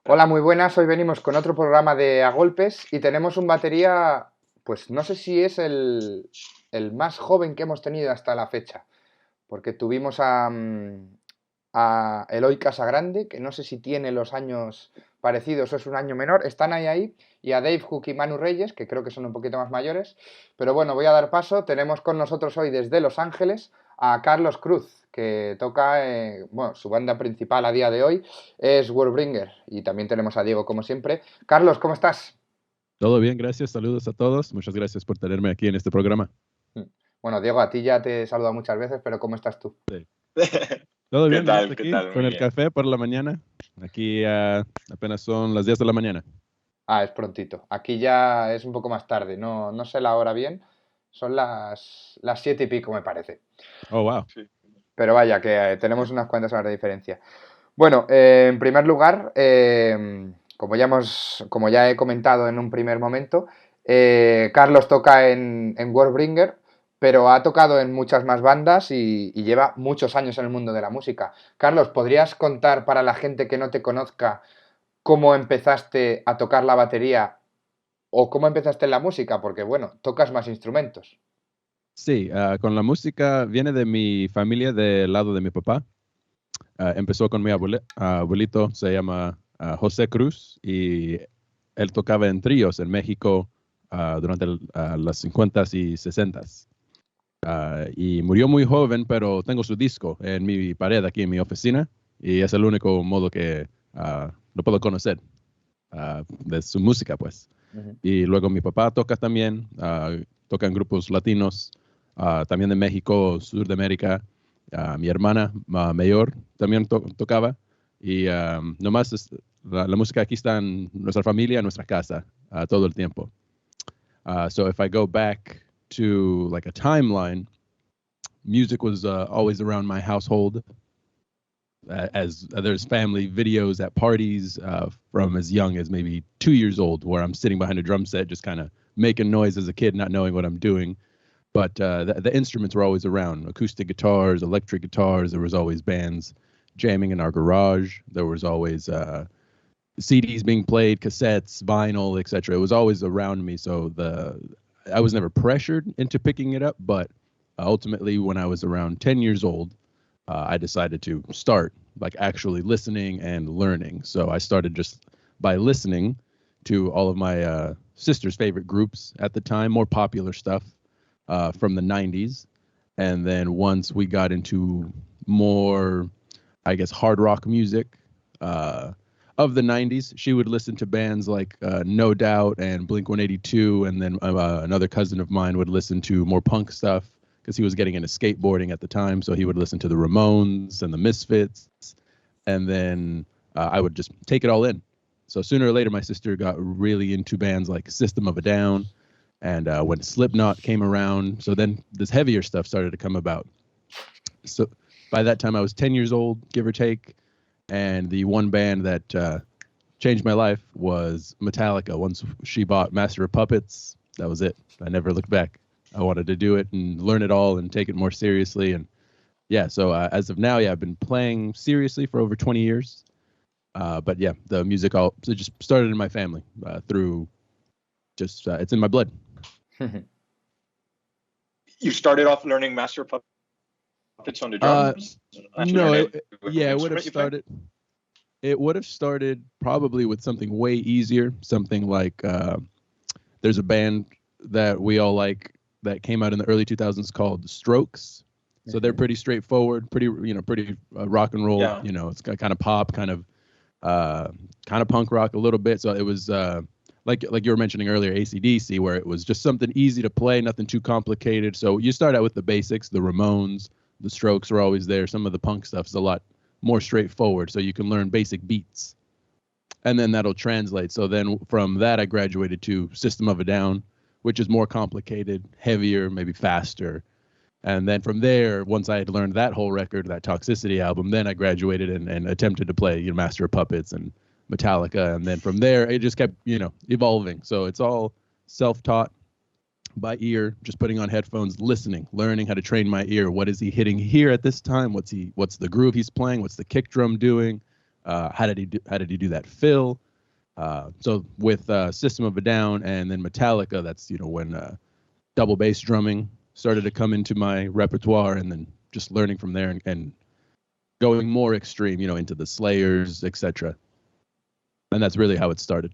Hola, muy buenas. Hoy venimos con otro programa de A Golpes y tenemos un batería, pues no sé si es el más joven que hemos tenido hasta la fecha, porque tuvimos a Eloy Casagrande, que no sé si tiene los años parecidos o es un año menor, están ahí, y a Dave Hook y Manu Reyes, que creo que son un poquito más mayores. Pero bueno, voy a dar paso. Tenemos con nosotros hoy desde Los Ángeles a Carlos Cruz, que toca, bueno, su banda principal a día de hoy es Warbringer, y también tenemos a Diego, como siempre. Carlos, ¿cómo estás? Todo bien, gracias. Saludos a todos. Muchas gracias por tenerme aquí en este programa. Bueno, Diego, a ti ya te he saludado muchas veces, pero ¿cómo estás tú? Sí. Todo ¿Qué bien, nomás tal? ¿Qué aquí tal? con Muy el bien. café por la mañana. Aquí apenas son las 10 de la mañana. Ah, es prontito. Aquí ya es un poco más tarde, no sé la hora bien. Son las 7 y pico, me parece. Oh, wow. Sí. Pero vaya, que tenemos unas cuantas horas de diferencia. Bueno, en primer lugar, como ya he comentado en un primer momento, Carlos toca en Warbringer, pero ha tocado en muchas más bandas y lleva muchos años en el mundo de la música. Carlos, ¿podrías contar para la gente que no te conozca cómo empezaste a tocar la batería o cómo empezaste en la música? Porque, bueno, tocas más instrumentos. Sí, con la música viene de mi familia del lado de mi papá. Empezó con mi abuelito, se llama José Cruz, y él tocaba en tríos en México durante los 50s y 60s. Y murió muy joven, pero tengo su disco en mi pared aquí en mi oficina y es el único modo que lo puedo conocer de su música, pues. Ujú. Y luego mi papá toca también, toca en grupos latinos, también de México, sur de América. Mi hermana mayor también tocaba y nomás la música aquí está en nuestra familia, en nuestra casa, todo el tiempo. So if I go back to like a timeline, music was always around my household. As there's family videos at parties from as young as maybe 2 years old, where I'm sitting behind a drum set, just kind of making noise as a kid, not knowing what I'm doing. But the instruments were always around: acoustic guitars, electric guitars. There was always bands jamming in our garage. There was always CDs being played, cassettes, vinyl, etc. It was always around me. So I was never pressured into picking it up, but ultimately, when I was around 10 years old, I decided to start like actually listening and learning. So I started just by listening to all of my sister's favorite groups at the time, more popular stuff from the 90s. And then once we got into more, I guess, hard rock music of the 90s, she would listen to bands like No Doubt and Blink-182. And then another cousin of mine would listen to more punk stuff, because he was getting into skateboarding at the time. So he would listen to the Ramones and the Misfits. And then I would just take it all in. So sooner or later, my sister got really into bands like System of a Down. And when Slipknot came around, so then this heavier stuff started to come about. So by that time, I was 10 years old, give or take. And the one band that changed my life was Metallica. Once she bought Master of Puppets, that was it. I never looked back. I wanted to do it and learn it all and take it more seriously. And yeah, so as of now, yeah, I've been playing seriously for over 20 years. But yeah, the music it just started in my family through just, it's in my blood. You started off learning Master Puppets on the drums? No, it would have started. It would have started probably with something way easier, something like there's a band that we all like that came out in the early 2000s called Strokes. So they're pretty straightforward, pretty rock and roll. Yeah. It's got kind of pop, kind of punk rock a little bit. So it was like you were mentioning earlier, AC/DC, where it was just something easy to play, nothing too complicated. So you start out with the basics. The Ramones, the Strokes are always there. Some of the punk stuff is a lot more straightforward, so you can learn basic beats, and then that'll translate. So then from that, I graduated to System of a Down, which is more complicated, heavier, maybe faster. And then from there, once I had learned that whole record, that Toxicity album, then I graduated and attempted to play Master of Puppets and Metallica. And then from there, it just kept evolving. So it's all self-taught by ear, just putting on headphones, listening, learning how to train my ear. What is he hitting here at this time? What's the groove he's playing? What's the kick drum doing? How did he do that fill? So with System of a Down and then Metallica, that's when double bass drumming started to come into my repertoire, and then just learning from there and going more extreme, into the Slayers, etc. And that's really how it started.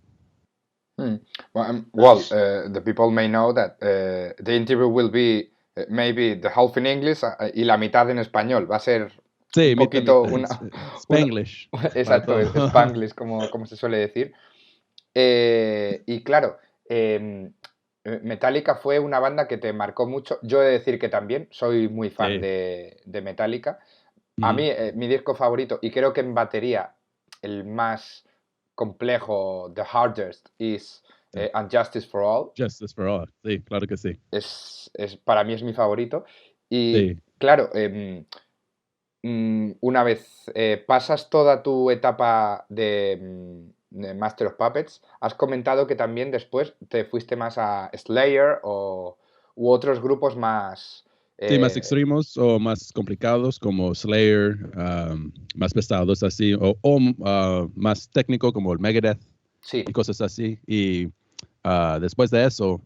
Well, the people may know that the interview will be maybe the half in English y la mitad en español. Va a ser sí, un poquito Spanglish. Exacto, Spanglish, como se suele decir. Y claro, Metallica fue una banda que te marcó mucho. Yo he de decir que también soy muy fan de Metallica. A mí, mi disco favorito, y creo que en batería el más complejo, the hardest, is Justice for All. Justice for All, sí, claro que sí. Para mí es mi favorito. Y claro, una vez pasas toda tu etapa de Master of Puppets, has comentado que también después te fuiste más a Slayer u otros grupos más... Sí, más extremos o más complicados como Slayer, más pesados así, o más técnico como el Megadeth y cosas así. Y después de eso,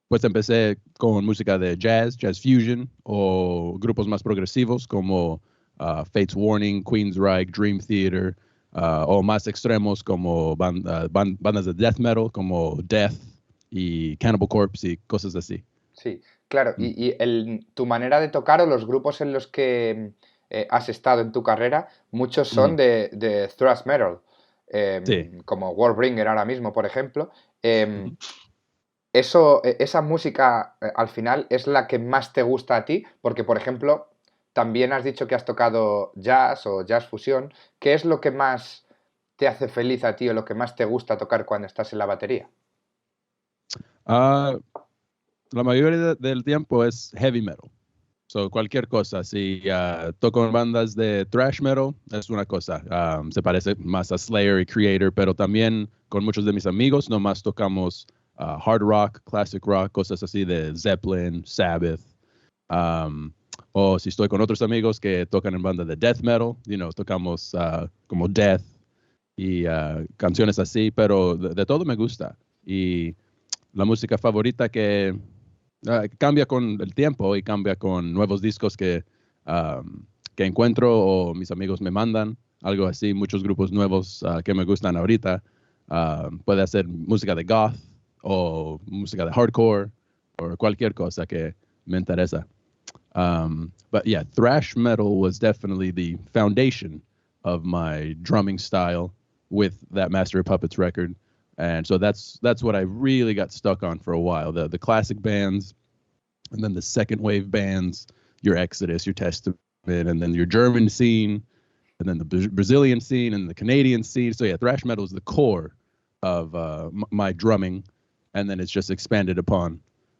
pues empecé con música de jazz fusion, o grupos más progresivos como Fates Warning, Queensryche, Dream Theater, o más extremos como bandas de death metal como Death y Cannibal Corpse y cosas así. Sí, claro. Y tu manera de tocar o los grupos en los que has estado en tu carrera, muchos son de thrash metal, como Warbringer ahora mismo, por ejemplo. Esa música al final es la que más te gusta a ti, porque por ejemplo, también has dicho que has tocado jazz o jazz fusión. ¿Qué es lo que más te hace feliz a ti o lo que más te gusta tocar cuando estás en la batería? La mayoría del tiempo es heavy metal. So, cualquier cosa. Si toco en bandas de thrash metal, es una cosa. Se parece más a Slayer y Creator, pero también con muchos de mis amigos nomás tocamos hard rock, classic rock, cosas así de Zeppelin, Sabbath. O si estoy con otros amigos que tocan en banda de death metal, tocamos como Death y canciones así, pero de todo me gusta. Y la música favorita que cambia con el tiempo y cambia con nuevos discos que encuentro o mis amigos me mandan, algo así, muchos grupos nuevos que me gustan ahorita. Puede ser música de goth o música de hardcore o cualquier cosa que me interesa. But yeah, thrash metal was definitely the foundation of my drumming style with that Master of Puppets record. And so that's what I really got stuck on for a while. The classic bands, and then the second wave bands, your Exodus, your Testament, and then your German scene, and then the Brazilian scene and the Canadian scene. So yeah, thrash metal is the core of my drumming, and then it's just expanded upon.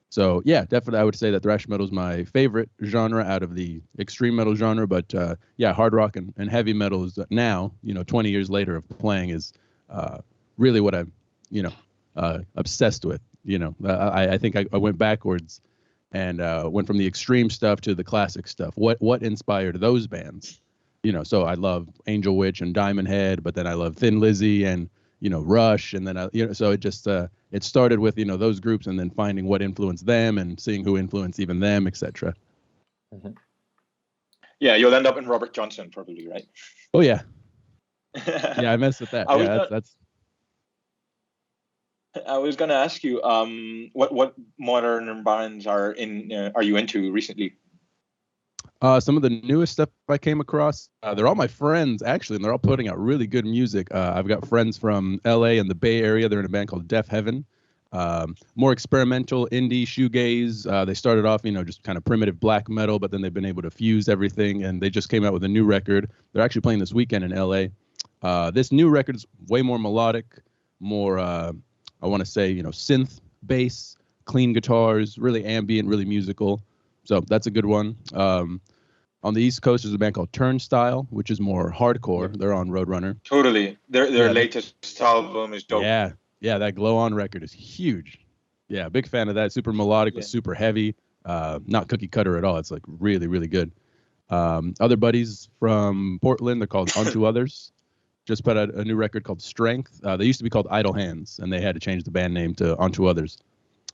So yeah, definitely I would say that thrash metal is my favorite genre out of the extreme metal genre. But yeah, hard rock and heavy metal is now, 20 years later of playing, is really what I'm obsessed with. I think I went backwards and went from the extreme stuff to the classic stuff. What inspired those bands? So I love Angel Witch and Diamond Head, but then I love Thin Lizzy and Rush, and then so it just it started with those groups, and then finding what influenced them and seeing who influenced even them, etc. Mm-hmm. Yeah, you'll end up in Robert Johnson probably, right? Oh yeah, yeah, I messed with that. That's. I was gonna ask you, what modern bands are you into recently? Some of the newest stuff I came across, they're all my friends actually, and they're all putting out really good music. I've got friends from LA and the Bay Area. They're in a band called Deaf Heaven. More experimental indie shoegaze. They started off, just kind of primitive black metal, but then they've been able to fuse everything, and they just came out with a new record. They're actually playing this weekend in LA. This new record is way more melodic, more I want to say, synth bass, clean guitars, really ambient, really musical. So that's a good one. On the East Coast, there's a band called Turnstile, which is more hardcore. They're on Roadrunner. Totally. Their latest album is dope. Yeah, that Glow On record is huge. Yeah, big fan of that. Super melodic, but super heavy. Not cookie cutter at all. It's like really, really good. Other buddies from Portland, they're called Unto Others, just put out a new record called Strength. They used to be called Idle Hands, and they had to change the band name to Unto Others.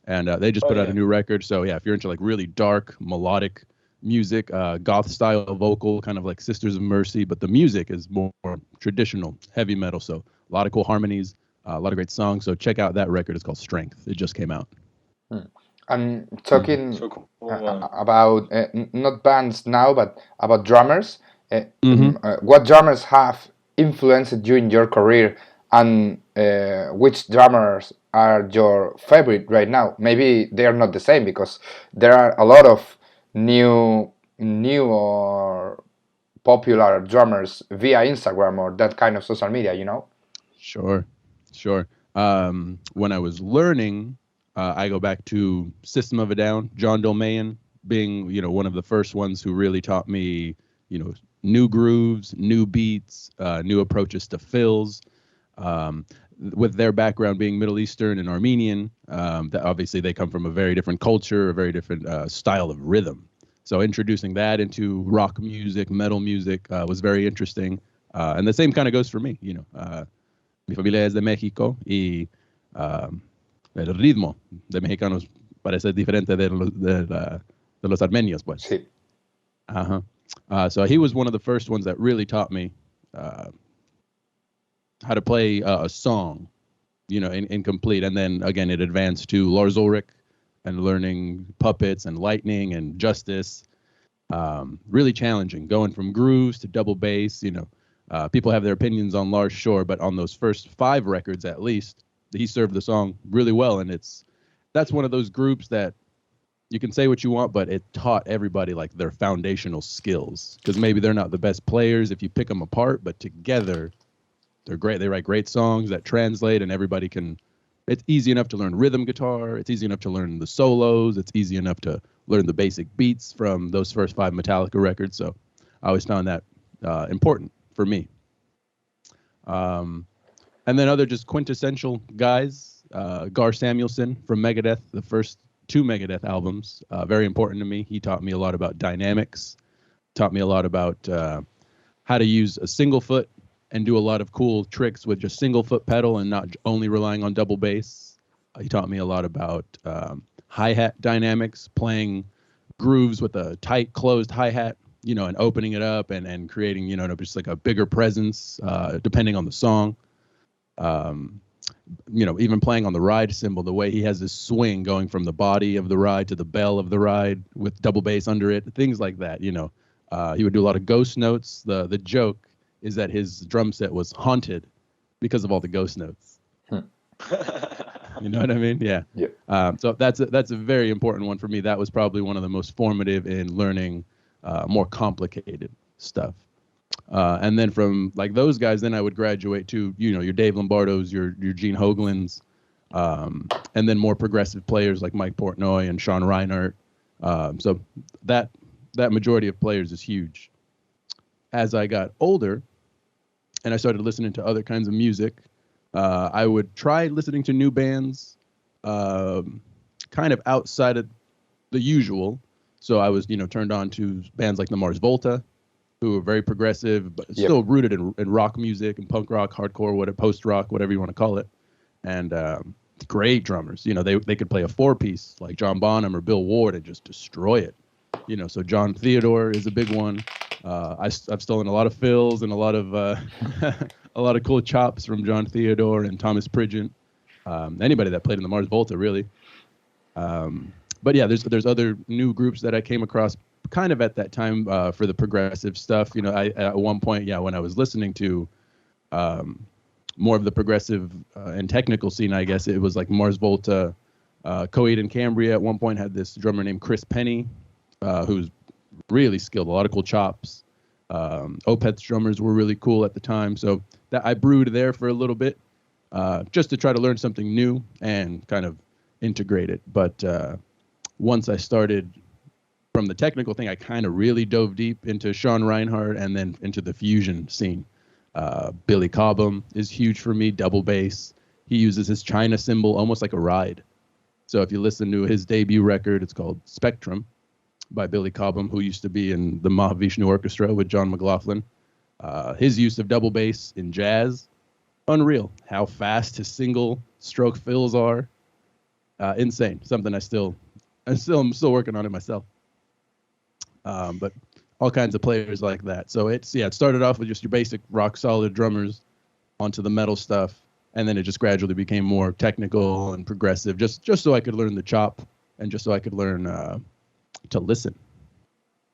And they just put out a new record. So yeah, if you're into like really dark melodic music, goth style vocal, kind of like Sisters of Mercy, but the music is more traditional heavy metal. So a lot of cool harmonies, a lot of great songs. So check out that record. It's called Strength. It just came out. And talking So cool. about not bands now, but about drummers. What drummers have influenced you in your career, and which drummers are your favorite right now? Maybe they are not the same because there are a lot of new or popular drummers via Instagram or that kind of social media, you know? Sure. When I was learning, I go back to System of a Down, John Dolmayan being, one of the first ones who really taught me, new grooves, new beats, new approaches to fills. With their background being Middle Eastern and Armenian, that obviously they come from a very different culture, a very different style of rhythm. So introducing that into rock music, metal music was very interesting. And the same kind of goes for me, mi familia es de México y el ritmo de mexicanos parece diferente de los armenios, pues. Sí. So he was one of the first ones that really taught me how to play a song, in complete. And then again, it advanced to Lars Ulrich and learning puppets and lightning and justice. Really challenging, going from grooves to double bass. People have their opinions on Lars Shore, but on those first 5 records, at least, he served the song really well. And that's one of those groups that you can say what you want, but it taught everybody like their foundational skills, because maybe they're not the best players if you pick them apart, but together they're great. They write great songs that translate, and everybody can. It's easy enough to learn rhythm guitar. It's easy enough to learn the solos. It's easy enough to learn the basic beats from those first 5 Metallica records. So I always found that important for me. And then other just quintessential guys, Gar Samuelson from Megadeth, the first 2 Megadeth albums, very important to me. He taught me a lot about dynamics, taught me a lot about how to use a single foot and do a lot of cool tricks with just single foot pedal and not only relying on double bass. He taught me a lot about hi-hat dynamics, playing grooves with a tight closed hi-hat, and opening it up and creating, just like a bigger presence depending on the song. Even playing on the ride cymbal, the way he has this swing going from the body of the ride to the bell of the ride with double bass under it, things like that. He would do a lot of ghost notes. The joke is that his drum set was haunted because of all the ghost notes. You know what I mean? Yeah. So that's a very important one for me. That was probably one of the most formative in learning more complicated stuff. And then from like those guys, then I would graduate to, your Dave Lombardos, your Gene Hoglan's, and then more progressive players like Mike Portnoy and Sean Reinhardt. So that majority of players is huge. As I got older and I started listening to other kinds of music, I would try listening to new bands, kind of outside of the usual. So I was, turned on to bands like the Mars Volta, who are very progressive, but still rooted in rock music and punk rock, hardcore, post-rock, whatever you want to call it. And great drummers. They could play a 4-piece like John Bonham or Bill Ward and just destroy it. So John Theodore is a big one. I've stolen a lot of fills and a lot of a lot of cool chops from John Theodore and Thomas Pridgeon. Anybody that played in the Mars Volta, really. But yeah, there's other new groups that I came across kind of at that time for the progressive stuff. I at one point, when I was listening to more of the progressive and technical scene, I guess it was like Mars Volta, Coheed and Cambria at one point had this drummer named Chris Penny, who's really skilled, a lot of cool chops. Opeth's drummers were really cool at the time, so that I brewed there for a little bit, just to try to learn something new and kind of integrate it. But once I started from the technical thing, I kind of really dove deep into Sean Reinhardt and then into the fusion scene. Billy Cobham is huge for me, double bass. He uses his China cymbal almost like a ride. So if you listen to his debut record, it's called Spectrum. by Billy Cobham, who used to be in the Mahavishnu Orchestra with John McLaughlin. His use of double bass in jazz, unreal. How fast his single stroke fills are, insane. Something I'm still working on it myself. But all kinds of players like that. So it started off with just your basic rock solid drummers onto the metal stuff, and then it just gradually became more technical and progressive, just so I could learn the chop, and just so I could learn to listen,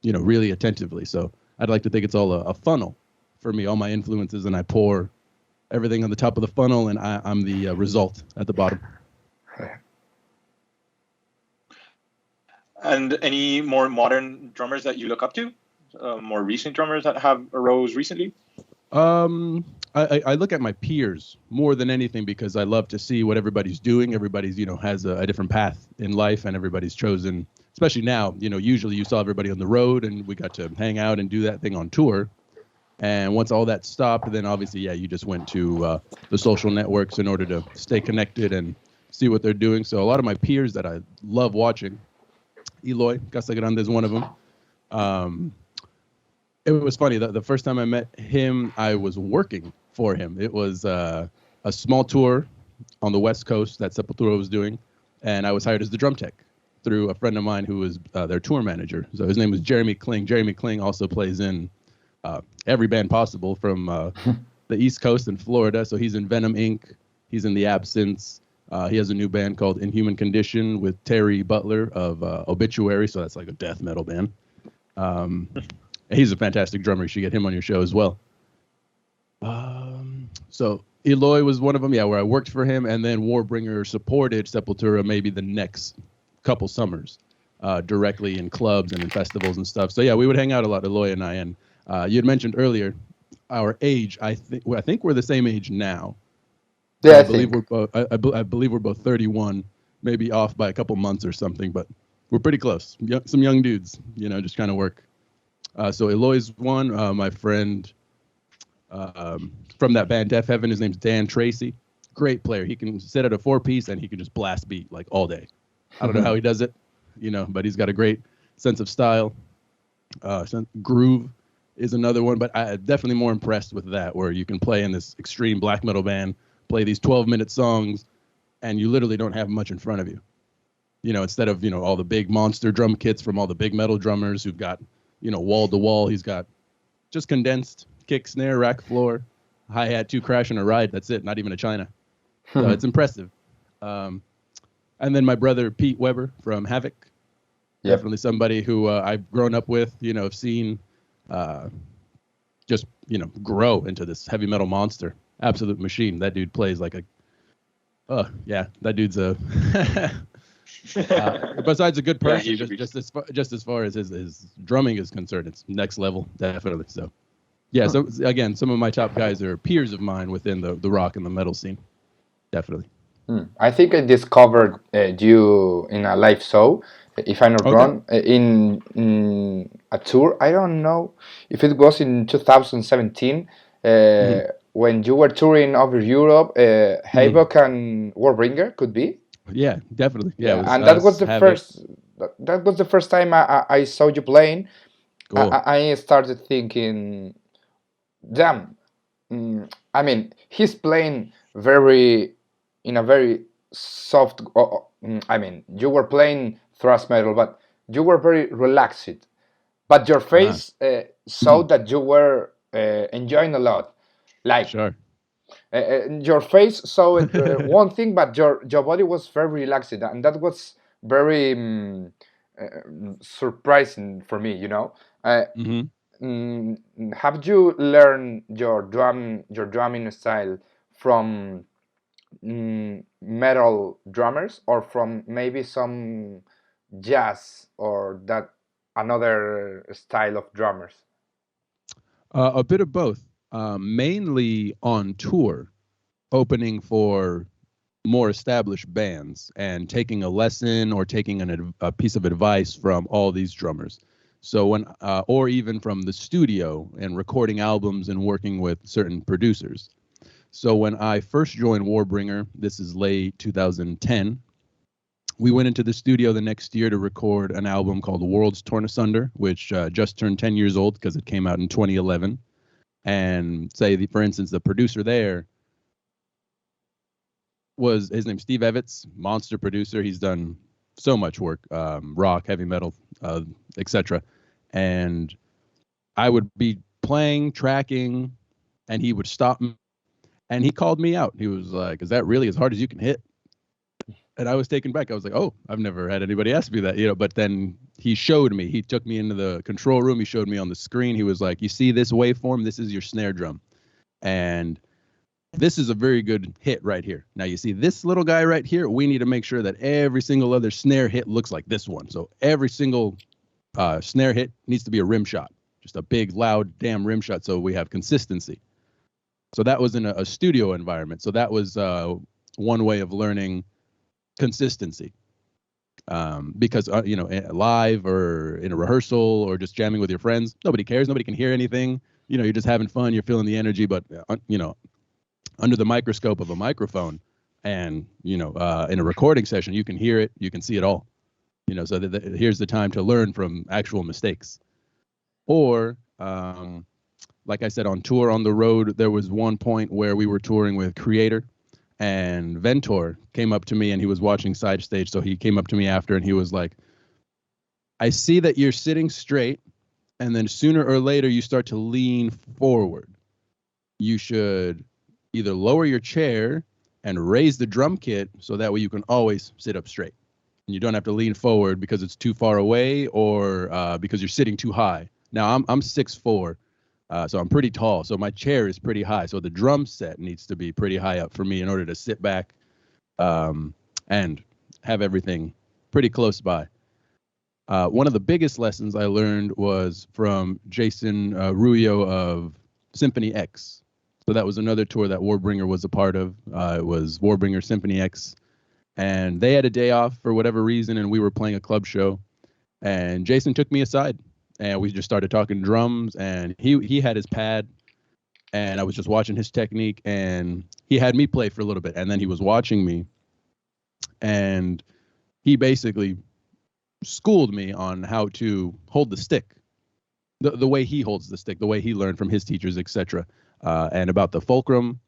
really attentively. So I'd like to think it's all a funnel for me, all my influences, and I pour everything on the top of the funnel, and I'm the result at the bottom. And any more modern drummers that you look up to? More recent drummers that have arose recently? I look at my peers more than anything because I love to see what everybody's doing. Everybody's, has a different path in life, and everybody's chosen, especially now, usually you saw everybody on the road and we got to hang out and do that thing on tour. And once all that stopped, then obviously, you just went to the social networks in order to stay connected and see what they're doing. So a lot of my peers that I love watching, Eloy Casagrande is one of them. It was funny. The first time I met him, I was working for him. It was a small tour on the West Coast that Sepultura was doing, and I was hired as the drum tech through a friend of mine who was their tour manager. So his name was Jeremy Kling. Jeremy Kling also plays in every band possible from the East Coast and Florida. So he's in Venom Inc. He's in The Absence. He has a new band called Inhuman Condition with Terry Butler of Obituary. So that's like a death metal band. He's a fantastic drummer. You should get him on your show as well. So Eloy was one of them, where I worked for him, and then Warbringer supported Sepultura maybe the next couple summers directly in clubs and in festivals and stuff. So we would hang out a lot, Eloy and I. And you had mentioned earlier our age. I think we're the same age now. Yeah, I believe we're both. I believe we're both 31, maybe off by a couple months or something, but we're pretty close. Some young dudes, just kind of work. So Eloy's one. My friend from that band Deaf Heaven, his name's Dan Tracy. Great player. He can sit at a 4-piece and he can just blast beat like all day. I don't know how he does it, but he's got a great sense of style. Groove is another one, but I'm definitely more impressed with that, where you can play in this extreme black metal band, play these 12-minute songs, and you literally don't have much in front of you. Instead of, all the big monster drum kits from all the big metal drummers who've got, wall to wall, he's got just condensed kick, snare, rack, floor, hi-hat, 2 crash, and a ride. That's it. Not even a China. So it's impressive. And then my brother, Pete Weber from Havoc. Yep. Definitely somebody who I've grown up with, have seen just, grow into this heavy metal monster. Absolute machine. That dude plays like that dude's a... besides a good person, just as far as his drumming is concerned, it's next level, definitely. So, so again, some of my top guys are peers of mine within the rock and the metal scene, definitely. I think I discovered you in a live show, if I'm not wrong, in a tour. I don't know if it was in 2017 when you were touring over Europe. Havoc and Warbringer could be. Yeah, definitely. Yeah, and that was the first. That was the first time I saw you playing. Cool. I started thinking, damn. I mean, he's playing in a very soft. I mean, you were playing thrash metal, but you were very relaxed. But your face showed that you were enjoying a lot. Like, sure. Your face showed one thing, but your body was very relaxed, and that was very surprising for me. Have you learned your drumming style from metal drummers, or from maybe some jazz or that another style of drummers? A bit of both. Mainly on tour, opening for more established bands and taking a lesson or taking a piece of advice from all these drummers. So when, or even from the studio and recording albums and working with certain producers. So when I first joined Warbringer, this is late 2010, we went into the studio the next year to record an album called Worlds Torn Asunder, which just turned 10 years old because it came out in 2011. And for instance, the producer there was, his name's Steve Evitz, monster producer. He's done so much work, rock, heavy metal, etc. And I would be playing, tracking, and he would stop me, and he called me out. He was like, "Is that really as hard as you can hit?" And I was taken back. I was like, "Oh, I've never had anybody ask me that," But then he showed me. He took me into the control room. He showed me on the screen. He was like, "You see this waveform? This is your snare drum, and this is a very good hit right here. Now you see this little guy right here. We need to make sure that every single other snare hit looks like this one. So every single snare hit needs to be a rim shot, just a big, loud, damn rim shot. So we have consistency." So that was in a studio environment. So that was one way of learning consistency. Because, live or in a rehearsal or just jamming with your friends, nobody cares. Nobody can hear anything. You're just having fun. You're feeling the energy. But, under the microscope of a microphone and, in a recording session, you can hear it. You can see it all. So here's the time to learn from actual mistakes. Or, like I said, on tour, on the road, there was one point where we were touring with Creator, and Ventor came up to me, and he was watching side stage. So he came up to me after, and he was like, "I see that you're sitting straight, and then sooner or later you start to lean forward. You should either lower your chair and raise the drum kit so that way you can always sit up straight. And you don't have to lean forward because it's too far away or because you're sitting too high." Now, I'm 6'4", so I'm pretty tall. So my chair is pretty high. So the drum set needs to be pretty high up for me in order to sit back and have everything pretty close by. One of the biggest lessons I learned was from Jason Ruyo of Symphony X. So that was another tour that Warbringer was a part of. It was Warbringer Symphony X. And they had a day off for whatever reason, and we were playing a club show. And Jason took me aside, and we just started talking drums. And he had his pad, and I was just watching his technique. And he had me play for a little bit, and then he was watching me. And he basically schooled me on how to hold the stick, the way he holds the stick, the way he learned from his teachers, etc. And about the fulcrum,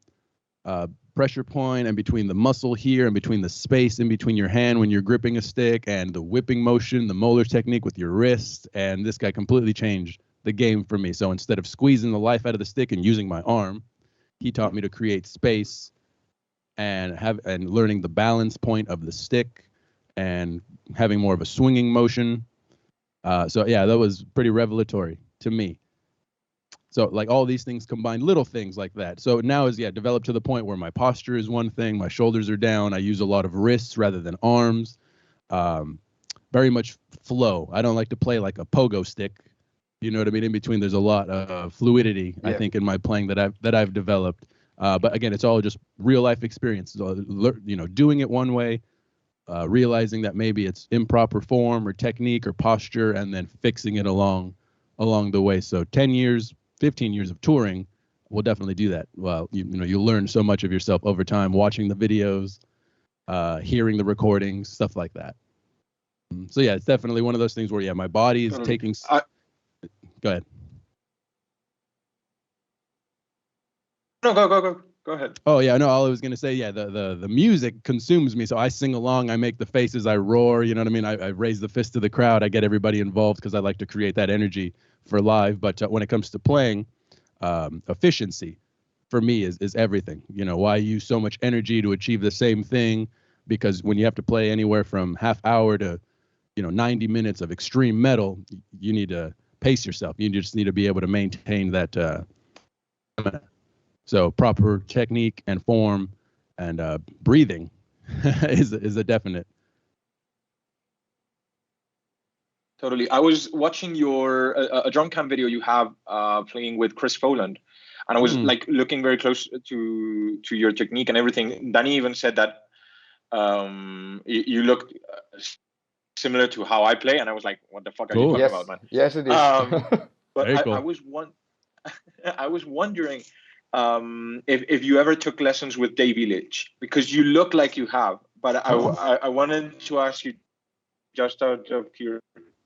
pressure point, and between the muscle here and between the space in between your hand when you're gripping a stick, and the whipping motion, the molar technique with your wrist. And this guy completely changed the game for me. So instead of squeezing the life out of the stick and using my arm, he taught me to create space and learning the balance point of the stick and having more of a swinging motion. So yeah, that was pretty revelatory to me. So like all these things combined, little things like that. So now is developed to the point where my posture is one thing, my shoulders are down. I use a lot of wrists rather than arms. Very much flow. I don't like to play like a pogo stick. You know what I mean? In between, there's a lot of fluidity, I think, in my playing that I've developed. But again, it's all just real life experience. Doing it one way, realizing that maybe it's improper form or technique or posture, and then fixing it along the way. So 10 years, 15 years of touring will definitely do that. Well, you'll learn so much of yourself over time, watching the videos, hearing the recordings, stuff like that. So yeah, it's definitely one of those things where my body is taking. Go ahead. No, go ahead. Oh yeah, no, all I was gonna say, the music consumes me, so I sing along, I make the faces, I roar, you know what I mean? I raise the fist to the crowd, I get everybody involved because I like to create that energy for live. But when it comes to playing, efficiency for me is everything. Why use so much energy to achieve the same thing? Because when you have to play anywhere from half hour to 90 minutes of extreme metal, you need to pace yourself. You just need to be able to maintain that. So proper technique and form and breathing is a definite. Totally. I was watching your a drum cam video you have playing with Chris Foland, and I was like looking very close to your technique and everything. Danny even said that you look similar to how I play, and I was like, "What the fuck are you talking about, man?" Yes, it is. But cool. I was wondering if you ever took lessons with Dave Illich, because you look like you have, but I wanted to ask you just out of curiosity.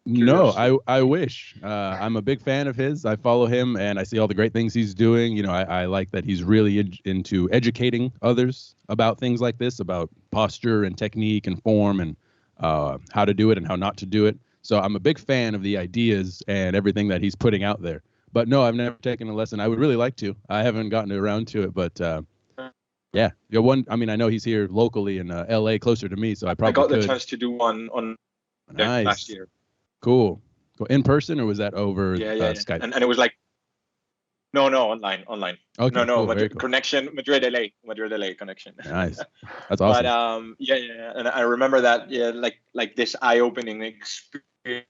No, I wish. I'm a big fan of his. I follow him and I see all the great things he's doing. You know, I like that he's really into educating others about things like this, about posture and technique and form and how to do it and how not to do it. So I'm a big fan of the ideas and everything that he's putting out there. But no, I've never taken a lesson. I would really like to. I haven't gotten around to it, but yeah. I mean, I know he's here locally in LA, closer to me, so I probably got could. the chance to do one on Nice. last year. Cool. In person, or was that over Skype? And it was like, no, online. Okay, no, cool, cool. connection, Madrid, LA connection. Nice. That's awesome. But yeah, and I remember that, like this eye-opening experience,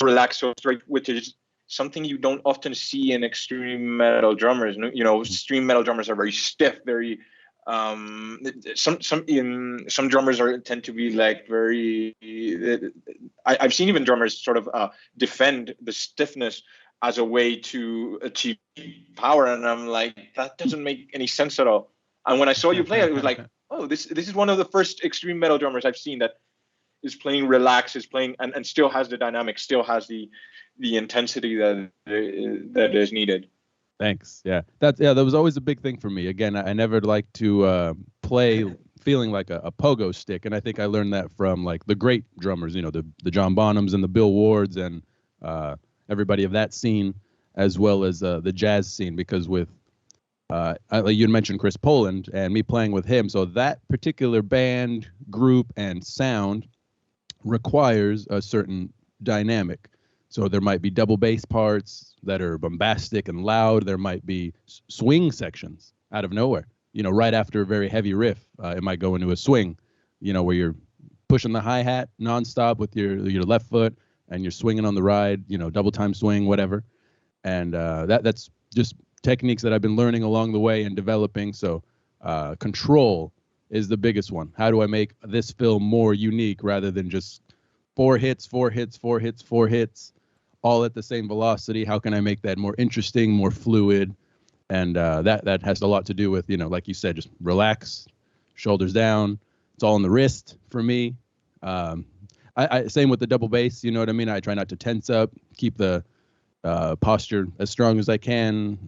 relax so straight, which is something you don't often see in extreme metal drummers. You know, extreme metal drummers are very stiff, very. Some drummers tend to be like very. I've seen even drummers sort of defend the stiffness as a way to achieve power, and I'm like, that doesn't make any sense at all. And when I saw you play, it was like, oh, this is one of the first extreme metal drummers I've seen that is playing relaxed, is playing and still has the dynamic, still has the intensity that is needed. Thanks. Yeah, that was always a big thing for me. Again, I never liked to play feeling like a pogo stick, and I think I learned that from like the great drummers, you know, the John Bonhams and the Bill Wards and everybody of that scene, as well as the jazz scene. Because with you mentioned Chris Poland and me playing with him, so that particular band, group, and sound requires a certain dynamic. So there might be double bass parts that are bombastic and loud. There might be swing sections out of nowhere. You know, right after a very heavy riff, it might go into a swing, you know, where you're pushing the hi-hat nonstop with your left foot and you're swinging on the ride, you know, double time swing, whatever. And that's just techniques that I've been learning along the way and developing. So control is the biggest one. How do I make this fill more unique rather than just 4 hits, all at the same velocity? How can I make that more interesting, more fluid? And that has a lot to do with, you know, like you said, just relax, shoulders down. It's all in the wrist for me. Same with the double bass, you know what I mean? I try not to tense up, keep the posture as strong as I can.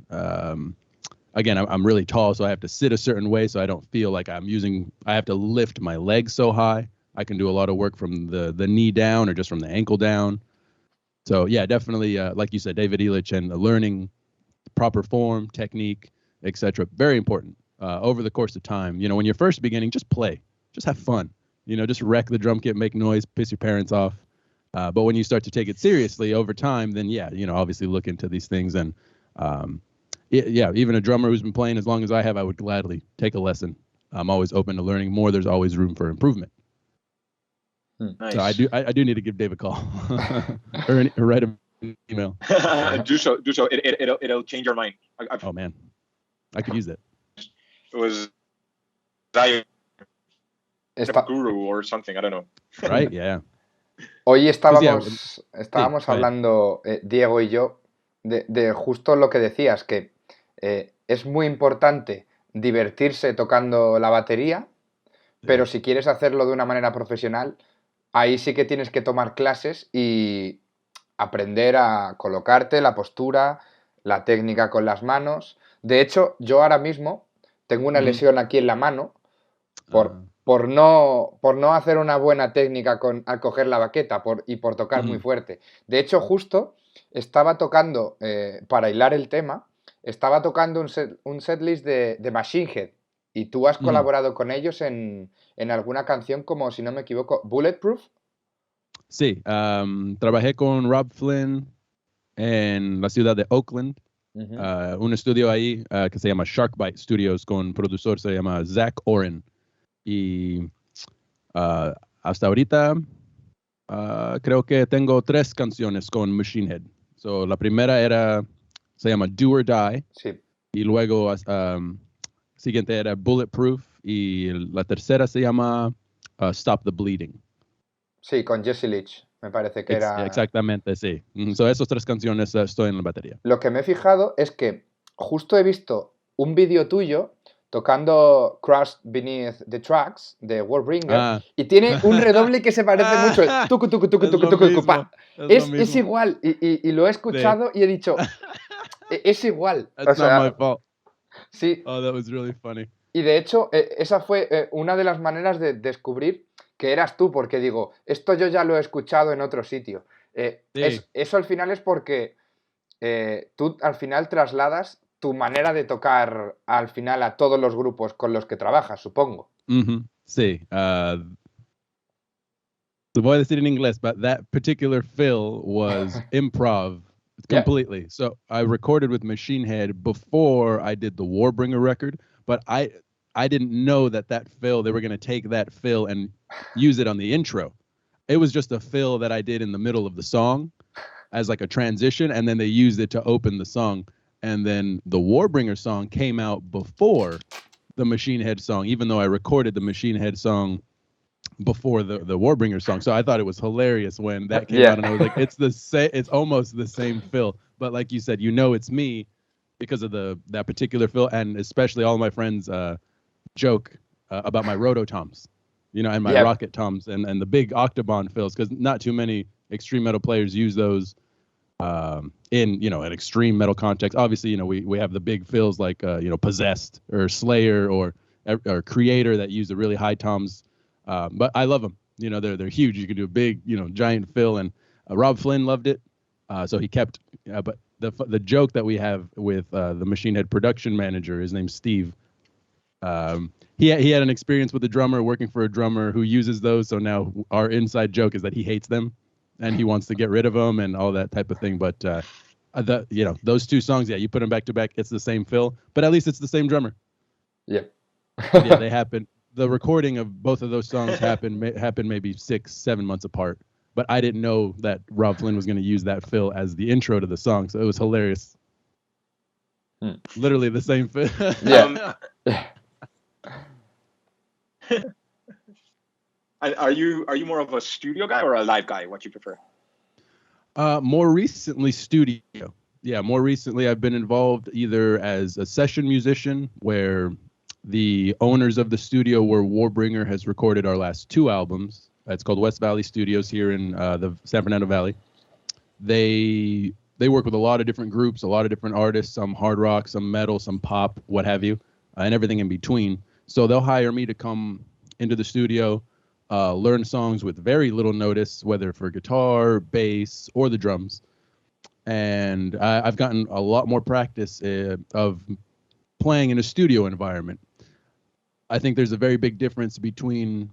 Again, I'm really tall, so I have to sit a certain way so I don't feel like I have to lift my legs so high. I can do a lot of work from the knee down or just from the ankle down. So yeah, definitely, like you said, David Illich, and learning proper form, technique, etc. Very important over the course of time. You know, when you're first beginning, just play, just have fun. You know, just wreck the drum kit, make noise, piss your parents off. But when you start to take it seriously over time, then yeah, you know, obviously look into these things. And even a drummer who's been playing as long as I have, I would gladly take a lesson. I'm always open to learning more. There's always room for improvement. Nice. So I do need to give Dave a call or write an email. do so. It'll change your mind. Oh man, I could use that. It was a guru or something. I don't know. Right? Yeah. Hoy estábamos hablando, Diego y yo, de justo lo que decías, que es muy importante divertirse tocando la batería, pero si quieres hacerlo de una manera profesional, ahí sí que tienes que tomar clases y aprender a colocarte, la postura, la técnica con las manos. De hecho, yo ahora mismo tengo una lesión aquí en la mano por no hacer una buena técnica al coger la baqueta y por tocar muy fuerte. De hecho, justo estaba tocando, para hilar el tema, estaba tocando un setlist de Machine Head. Y tú has colaborado con ellos en alguna canción como, si no me equivoco, Bulletproof. Sí, trabajé con Rob Flynn en la ciudad de Oakland. Un estudio ahí que se llama Sharkbite Studios, con un productor se llama Zach Oren. Y hasta ahorita creo que tengo 3 canciones con Machine Head. So, la primera se llama Do or Die. Sí. Y luego siguiente era Bulletproof. Y la tercera se llama Stop the Bleeding. Sí, con Jesse Leach, me parece que era... Exactamente, sí. So, esas 3 canciones estoy en la batería. Lo que me he fijado es que justo he visto un vídeo tuyo tocando Crust Beneath the Tracks de Warbringer y tiene un redoble que se parece mucho. Tucu, tucu, tucu, tucu, tucu, tucu, pa. Es igual y lo he escuchado y he dicho, es igual. That's not my fault. Sí. Oh, that was really funny. Y de hecho, esa fue una de las maneras de descubrir que eras tú, porque digo, esto yo ya lo he escuchado en otro sitio. Eso al final es porque tú al final trasladas tu manera de tocar al final a todos los grupos con los que trabajas, supongo. Sí. Lo voy a decir en inglés, but that particular fill was improv completely. So I recorded with Machine Head before I did the Warbringer record, but I didn't know that fill, they were going to take that fill and use it on the intro. It was just a fill that I did in the middle of the song as like a transition, and then they used it to open the song. And then the Warbringer song came out before the Machine Head song, even though I recorded the Machine Head song before the Warbringer song. So I thought it was hilarious when that came out, and I was like, it's almost the same fill. But like you said, it's me because of that particular fill, and especially all my friends joke about my rototoms, and my rocket toms and the big octobon fills, because not too many extreme metal players use those in an extreme metal context. Obviously, we have the big fills like Possessed or Slayer or Creator that use the really high toms, but I love them. They're huge. You can do a big giant fill, and Rob Flynn loved it, so he kept. But the joke that we have with the Machine Head production manager, his name's Steve. He had an experience with a drummer, working for a drummer who uses those. So now our inside joke is that he hates them and he wants to get rid of them and all that type of thing. But those two songs, you put them back to back, it's the same fill, but at least it's the same drummer. Yeah. They happen. The recording of both of those songs happened maybe 6-7 months apart. But I didn't know that Rob Flynn was going to use that fill as the intro to the song, so it was hilarious. Literally the same fill. Are you more of a studio guy or a live guy? What do you prefer? More recently, studio. Yeah, more recently I've been involved either as a session musician, where the owners of the studio where Warbringer has recorded our last 2 albums. It's called West Valley Studios here in the San Fernando Valley. They work with a lot of different groups, a lot of different artists, some hard rock, some metal, some pop, what have you, and everything in between. So they'll hire me to come into the studio, learn songs with very little notice, whether for guitar, bass, or the drums. And I've gotten a lot more practice of playing in a studio environment. I think there's a very big difference between,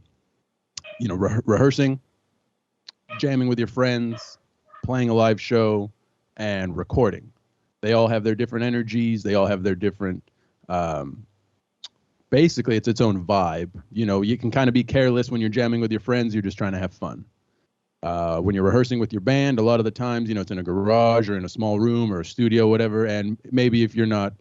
rehearsing, jamming with your friends, playing a live show, and recording. They all have their different energies. They all have their different, basically it's its own vibe. You can kind of be careless when you're jamming with your friends. You're just trying to have fun. When you're rehearsing with your band, a lot of the times, it's in a garage or in a small room or a studio, whatever. And maybe if you're not,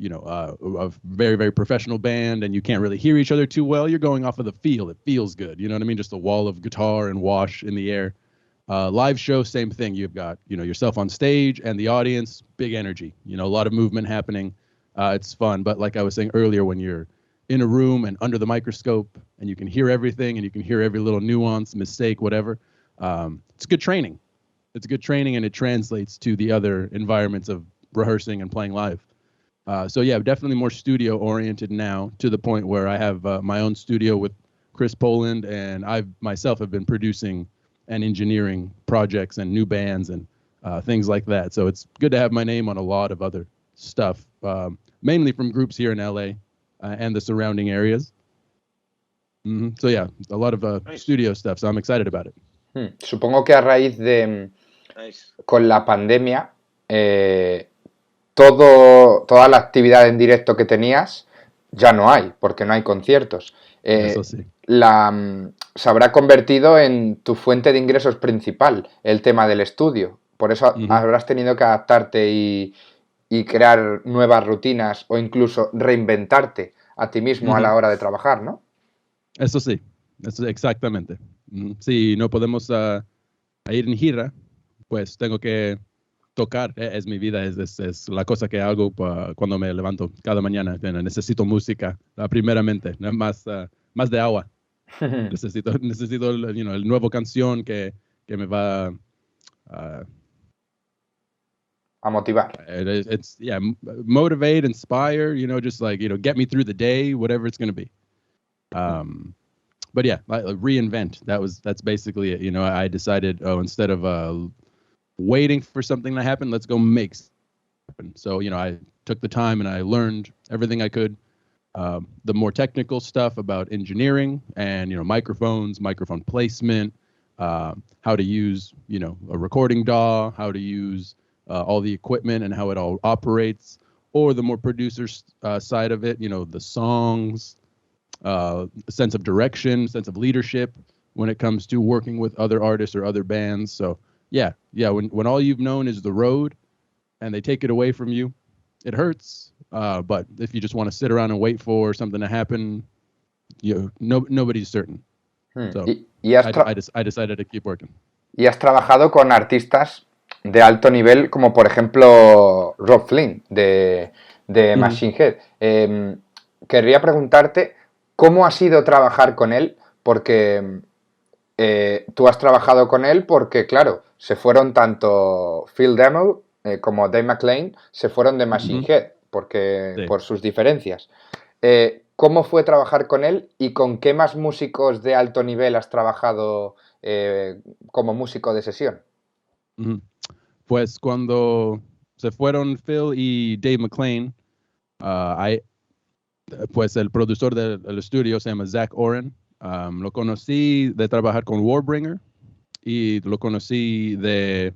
a very, very professional band and you can't really hear each other too well, you're going off of the feel. It feels good. You know what I mean? Just a wall of guitar and wash in the air. Live show, same thing. You've got, yourself on stage and the audience, big energy, a lot of movement happening. It's fun. But like I was saying earlier, when you're in a room and under the microscope and you can hear everything and you can hear every little nuance, mistake, whatever, it's good training. It's good training, and it translates to the other environments of rehearsing and playing live. So yeah, definitely more studio oriented now, to the point where I have my own studio with Chris Poland, and I myself have been producing and engineering projects and new bands and things like that. So it's good to have my name on a lot of other stuff, mainly from groups here in LA and the surrounding areas. So yeah, a lot of studio stuff. So I'm excited about it. Supongo que a raíz de con la pandemia, toda la actividad en directo que tenías ya no hay, porque no hay conciertos. Eso sí. Se habrá convertido en tu fuente de ingresos principal, el tema del estudio. Por eso habrás tenido que adaptarte y crear nuevas rutinas o incluso reinventarte a ti mismo a la hora de trabajar, ¿no? Eso sí, exactamente. Si no podemos ir en gira, pues tengo que tocar es mi vida, es la cosa que hago cuando me levanto cada mañana. Necesito música, primeramente, no más de agua. necesito el nuevo canción que me va a motivar. It's motivate, inspire, just like, get me through the day, whatever it's going to be. But yeah, reinvent. That's basically it. I decided, instead of waiting for something to happen, let's go make it happen. So, I took the time and I learned everything I could. The more technical stuff about engineering and, microphones, microphone placement, how to use, a recording DAW, how to use all the equipment and how it all operates, or the more producer side of it, the songs, sense of direction, sense of leadership when it comes to working with other artists or other bands. So yeah, when all you've known is the road and they take it away from you, it hurts. But if you just want to sit around and wait for something to happen, nobody's certain. So I decided to keep working. Y has trabajado con artistas de alto nivel, como por ejemplo Rob Flynn de Machine Head. Querría preguntarte cómo ha sido trabajar con él, porque tú has trabajado con él porque, claro, se fueron tanto Phil Demo como Dave McClain, se fueron de Machine Head, por sus diferencias. ¿Cómo fue trabajar con él y con qué más músicos de alto nivel has trabajado como músico de sesión? Pues cuando se fueron Phil y Dave McClain, pues el productor del estudio se llama Zach Oren. Lo conocí de trabajar con Warbringer y lo conocí de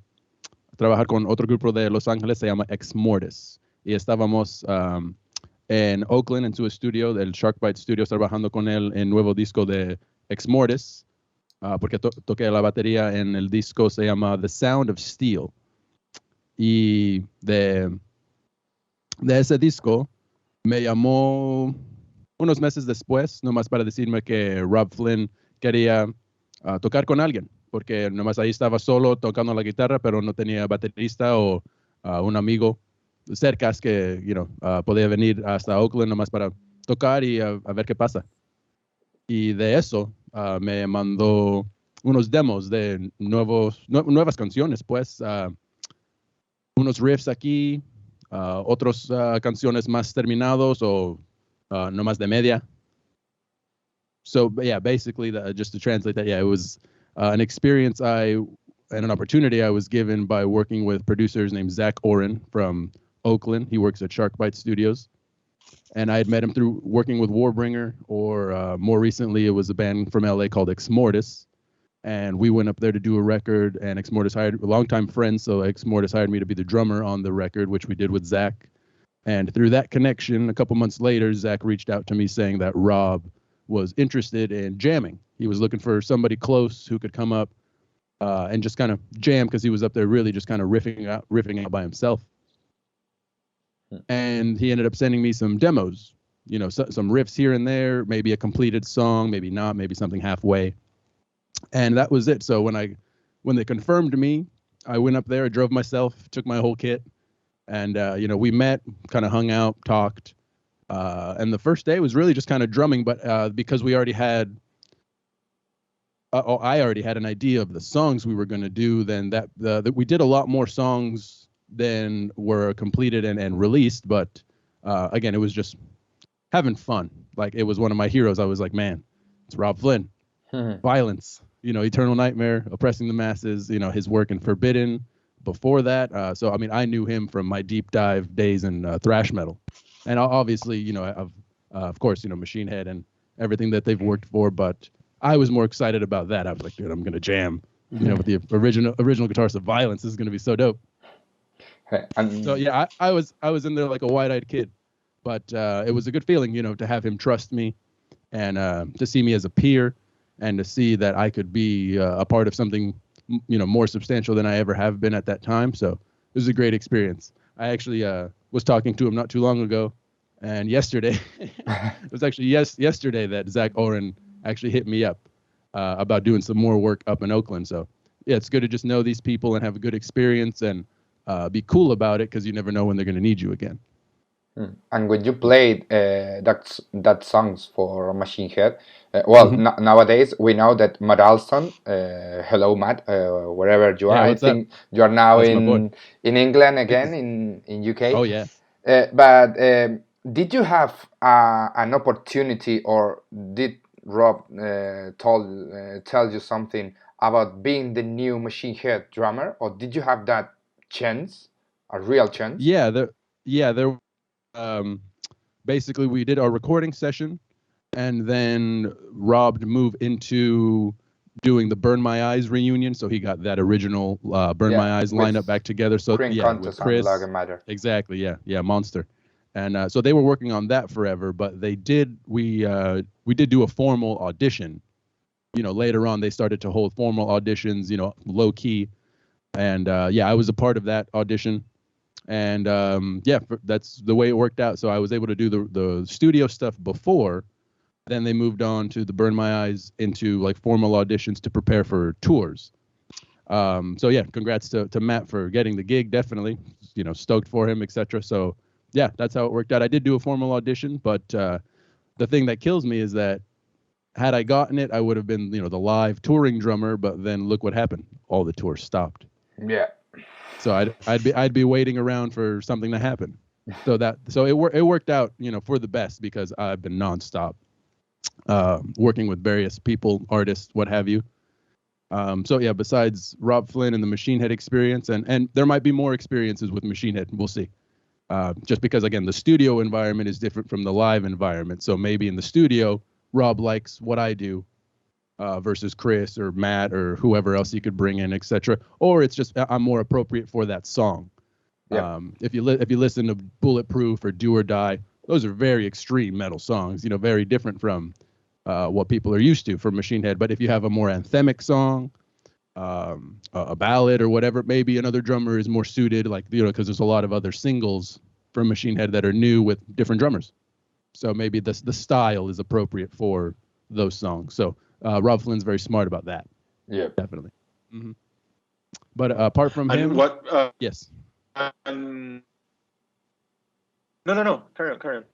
trabajar con otro grupo de Los Ángeles, se llama Ex Mortis. Y estábamos en Oakland, en su estudio, del Sharkbite Studios, trabajando con él en nuevo disco de Ex Mortis, porque toqué la batería en el disco, se llama The Sound of Steel. Y de ese disco me llamó unos meses después, nomás para decirme que Rob Flynn quería tocar con alguien, porque nomás ahí estaba solo tocando la guitarra, pero no tenía baterista o un amigo cerca que podía venir hasta Oakland nomás para tocar y a ver qué pasa. Y de eso me mandó unos demos de nuevas canciones, pues unos riffs aquí, otras canciones más terminados o nomás de media. So yeah, basically, just to translate that, it was an experience and an opportunity I was given by working with producers named Zach Oren from Oakland. He works at Sharkbite Studios. And I had met him through working with Warbringer, or more recently, it was a band from LA called Ex Mortis. And we went up there to do a record, and Ex Mortis hired a longtime friend, so Ex Mortis hired me to be the drummer on the record, which we did with Zach. And through that connection, a couple months later, Zach reached out to me saying that Rob was interested in jamming. He was looking for somebody close who could come up and just kind of jam, because he was up there really just kind of riffing out by himself. And he ended up sending me some demos, some riffs here and there, maybe a completed song, maybe not, maybe something halfway. And that was it. So when they confirmed me, I went up there, I drove myself, took my whole kit, and we met, kind of hung out, talked. And the first day was really just kind of drumming, but because we already had, I already had an idea of the songs we were going to do, then that we did a lot more songs than were completed and released. But again, it was just having fun. Like, it was one of my heroes. I was like, man, it's Rob Flynn. Violence, Eternal Nightmare, Oppressing the Masses, his work in Forbidden before that. So, I mean, I knew him from my deep dive days in thrash metal. And obviously, of course, Machine Head and everything that they've worked for. But I was more excited about that. I was like, dude, I'm going to jam, with the original guitarist of Violence. This is going to be so dope. So yeah, I was in there like a wide-eyed kid, but it was a good feeling, to have him trust me and to see me as a peer and to see that I could be a part of something, more substantial than I ever have been at that time. So it was a great experience. I actually was talking to him not too long ago, and yesterday, it was actually yesterday that Zach Oren actually hit me up about doing some more work up in Oakland. So yeah, it's good to just know these people and have a good experience and be cool about it because you never know when they're going to need you again. And when you played that songs for Machine Head, nowadays we know that Matt Alston, hello Matt, wherever you are, I think you are now in England again, in UK. Oh yeah. But did you have an opportunity, or did Rob tell you something about being the new Machine Head drummer, or did you have that chance, a real chance? Yeah, there. Basically, we did our recording session, and then Rob moved into doing the Burn My Eyes reunion. So he got that original Burn My Eyes lineup back together. So with Chris, exactly, yeah, Monster, and so they were working on that forever. But we did do a formal audition. Later on they started to hold formal auditions. Low key, and I was a part of that audition. And that's the way it worked out. So I was able to do the studio stuff before. Then they moved on to the Burn My Eyes into like formal auditions to prepare for tours. Congrats to Matt for getting the gig. Definitely, stoked for him, etc. So yeah, that's how it worked out. I did do a formal audition, but the thing that kills me is that had I gotten it, I would have been the live touring drummer. But then look what happened. All the tours stopped. Yeah. So I'd be waiting around for something to happen. So it worked out, for the best, because I've been nonstop working with various people, artists, what have you. Besides Rob Flynn and the Machine Head experience, and there might be more experiences with Machine Head, we'll see. Just because again the studio environment is different from the live environment. So maybe in the studio, Rob likes what I do. Versus Chris or Matt or whoever else you could bring in, etc. Or it's just I'm more appropriate for that song. Yeah. If you listen to Bulletproof or Do or Die, those are very extreme metal songs. Very different from what people are used to from Machine Head. But if you have a more anthemic song, a ballad or whatever, maybe another drummer is more suited. Like because there's a lot of other singles from Machine Head that are new with different drummers. So maybe the style is appropriate for those songs. So. Rob Flynn's very smart about that. Yeah, definitely. Mm-hmm. But apart from him, yes. No. Carry on.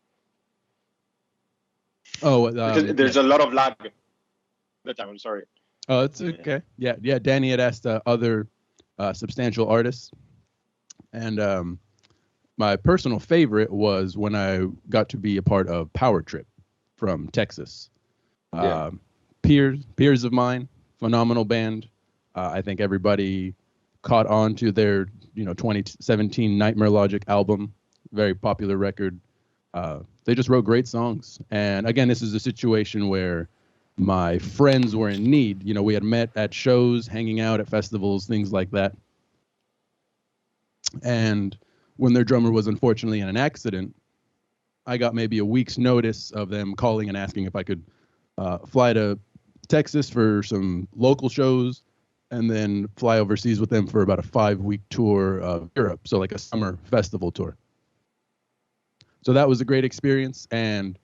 Oh, because there's a lot of lag. That time, I'm sorry. Oh, it's okay. Yeah. Danny had asked other substantial artists, and my personal favorite was when I got to be a part of Power Trip from Texas. Yeah. Peers of mine, phenomenal band. I think everybody caught on to their 2017 Nightmare Logic album, very popular record. They just wrote great songs. And again, this is a situation where my friends were in need. We had met at shows, hanging out at festivals, things like that. And when their drummer was unfortunately in an accident, I got maybe a week's notice of them calling and asking if I could fly to Texas for some local shows and then fly overseas with them for about a 5-week tour of Europe. So like a summer festival tour. So that was a great experience. And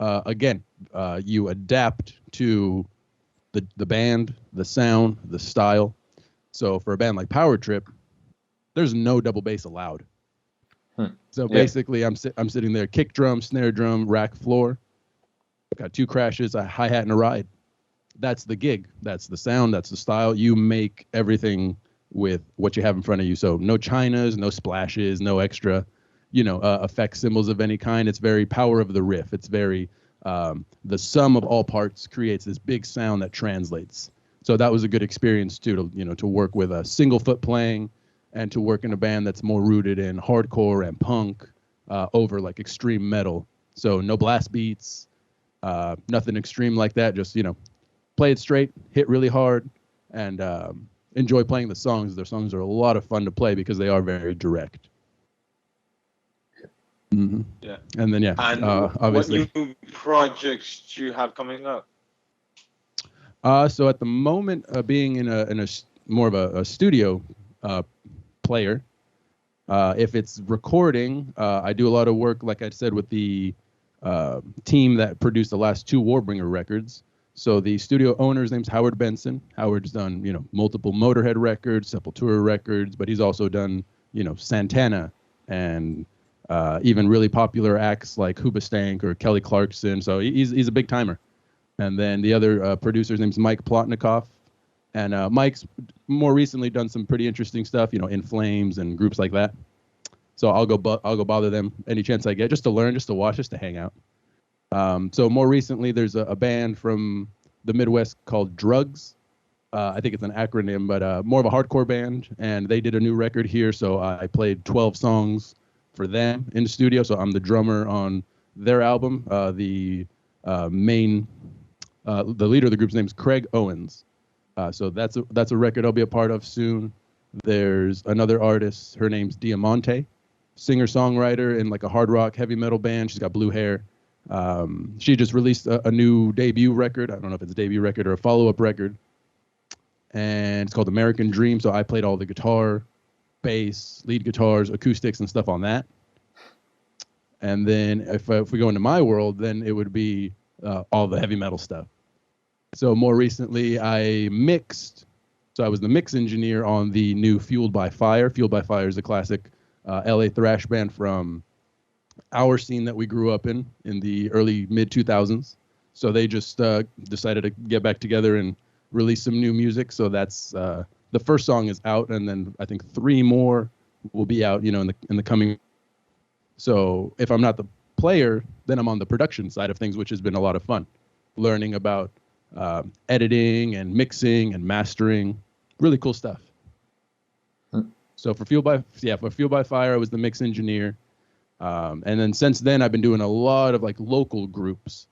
again, you adapt to the band, the sound, the style. So for a band like Power Trip, there's no double bass allowed. So basically I'm sitting there, kick drum, snare drum, rack floor. Got 2 crashes, a hi-hat and a ride. That's the gig. That's the sound. That's the style. You make everything with what you have in front of you. So no chinas, no splashes, no extra, effect symbols of any kind. It's very power of the riff. It's very the sum of all parts creates this big sound that translates. So that was a good experience too, to work with a single foot playing and to work in a band that's more rooted in hardcore and punk over like extreme metal. So no blast beats, nothing extreme like that. Just play it straight, hit really hard, and enjoy playing the songs. Their songs are a lot of fun to play because they are very direct. Mm-hmm. Yeah. And then obviously. What new projects do you have coming up? So at the moment, being in a more of a studio player, if it's recording, I do a lot of work, like I said, with the team that produced the last 2 Warbringer records. So the studio owner's name's Howard Benson. Howard's done, multiple Motorhead records, Sepultura records, but he's also done Santana and even really popular acts like Hoobastank or Kelly Clarkson. So he's a big timer. And then the other producer's name's Mike Plotnikoff. And Mike's more recently done some pretty interesting stuff, In Flames and groups like that. So I'll go bother them any chance I get, just to learn, just to watch, just to hang out. So more recently, there's a band from the Midwest called Drugs. I think it's an acronym, but more of a hardcore band. And they did a new record here, so I played 12 songs for them in the studio. So I'm the drummer on their album. The leader of the group's name is Craig Owens. So that's a record I'll be a part of soon. There's another artist. Her name's Diamante, singer-songwriter in like a hard rock heavy metal band. She's got blue hair. She just released a new debut record. I don't know if it's a debut record or a follow-up record. And it's called American Dream. So I played all the guitar, bass, lead guitars, acoustics, and stuff on that. And then if we go into my world, then it would be all the heavy metal stuff. So more recently, I mixed. So I was the mix engineer on the new Fueled by Fire. Fueled by Fire is a classic LA thrash band from our scene that we grew up in the early mid-2000s. So they just decided to get back together and release some new music. So that's the first song is out, and then I think 3 more will be out, in the coming. So if I'm not the player, then I'm on the production side of things, which has been a lot of fun, learning about editing and mixing and mastering, really cool stuff. So for Fueled by Fire, I was the mix engineer, and then since then I've been doing a lot of like local groups,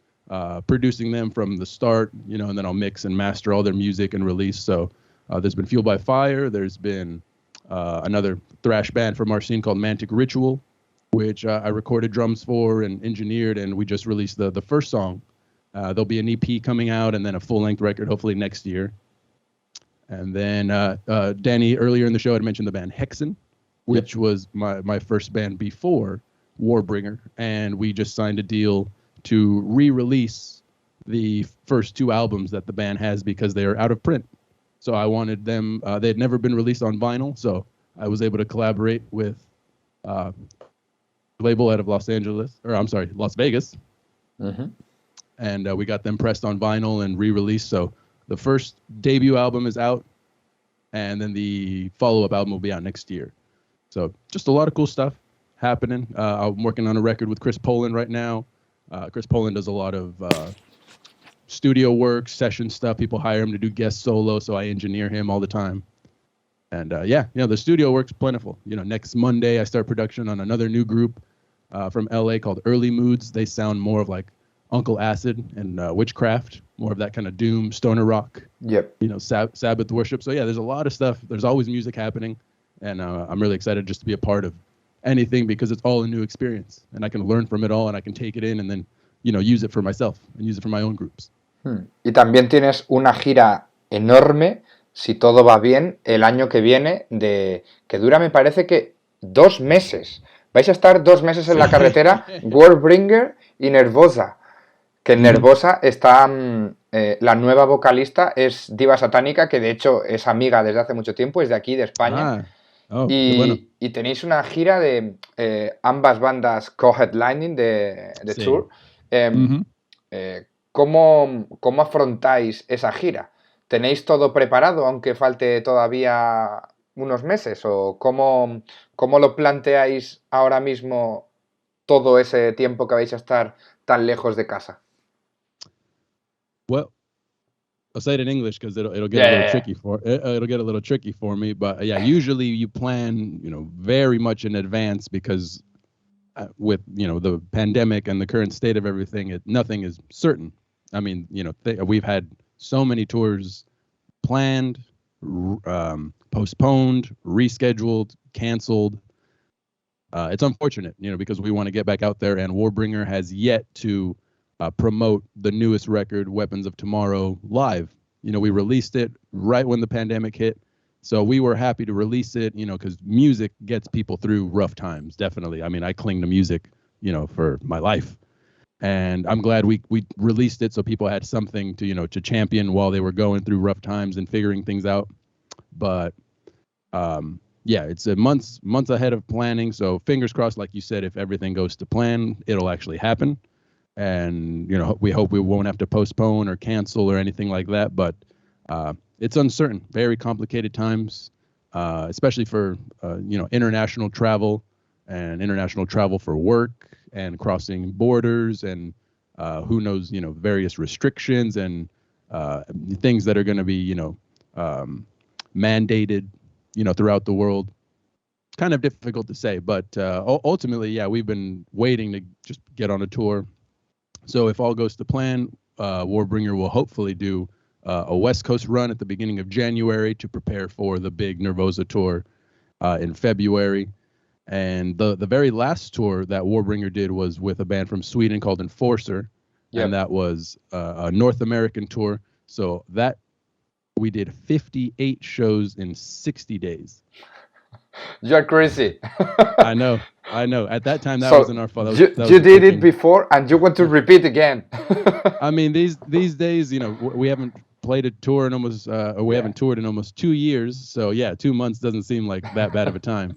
producing them from the start, and then I'll mix and master all their music and release. So there's been Fueled by Fire. There's been another thrash band from our scene called Mantic Ritual, which I recorded drums for and engineered, and we just released the first song. There'll be an EP coming out and then a full-length record hopefully next year. And then Danny earlier in the show had mentioned the band Hexen, which was my first band before Warbringer, and we just signed a deal to re-release the first 2 albums that the band has because they are out of print. So I wanted them, they had never been released on vinyl, so I was able to collaborate with a label out of Las Vegas. Mm-hmm. And we got them pressed on vinyl and re-released. So the first debut album is out, and then the follow-up album will be out next year. So just a lot of cool stuff happening. I'm working on a record with Chris Poland right now. Chris Poland does a lot of studio work, session stuff. People hire him to do guest solo, so I engineer him all the time. And the studio work's plentiful. Next Monday I start production on another new group from LA called Early Moods. They sound more of like Uncle Acid and Witchcraft, more of that kind of doom stoner rock. Yep. Sabbath worship. So there's a lot of stuff. There's always music happening, and I'm really excited just to be a part of anything because it's all a new experience, and I can learn from it all, and I can take it in and then use it for myself and use it for my own groups. Y también tienes una gira enorme, si todo va bien, el año que viene, que dura, me parece que 2 meses. Vais a estar 2 meses en la carretera, Warbringer y Nervosa. Que en Nervosa está la nueva vocalista, es Diva Satánica, que de hecho es amiga desde hace mucho tiempo, es de aquí, de España. Y tenéis una gira de ambas bandas co-headlining de tour. ¿Cómo afrontáis esa gira? ¿Tenéis todo preparado, aunque falte todavía unos meses? ¿O cómo lo planteáis ahora mismo todo ese tiempo que vais a estar tan lejos de casa? Well, I'll say it in English because it'll get a little tricky it'll get a little tricky for me. But usually you plan, very much in advance because with the pandemic and the current state of everything, nothing is certain. I mean, we've had so many tours planned, postponed, rescheduled, canceled. It's unfortunate, because we want to get back out there, and Warbringer has yet to promote the newest record, Weapons of Tomorrow, live. We released it right when the pandemic hit, so we were happy to release it, because music gets people through rough times, definitely. I mean, I cling to music, for my life, and I'm glad we released it so people had something to champion while they were going through rough times and figuring things out. But yeah, it's a months ahead of planning. So fingers crossed, like you said, if everything goes to plan, it'll actually happen. And we hope we won't have to postpone or cancel or anything like that. But it's uncertain, very complicated times, especially for international travel and international travel for work and crossing borders and who knows, various restrictions and things that are going to be mandated throughout the world. Kind of difficult to say, but ultimately, yeah, we've been waiting to just get on a tour. So if all goes to plan, Warbringer will hopefully do a West Coast run at the beginning of January to prepare for the big Nervosa tour in February. And the very last tour that Warbringer did was with a band from Sweden called Enforcer. Yep. And that was a North American tour. So that we did 58 shows in 60 days. You're crazy. I know. At that time, that wasn't our fault. You did it before, and you want to repeat again. I mean, these days, we haven't played a tour in almost, or we haven't toured in almost 2 years. So yeah, 2 months doesn't seem like that bad of a time.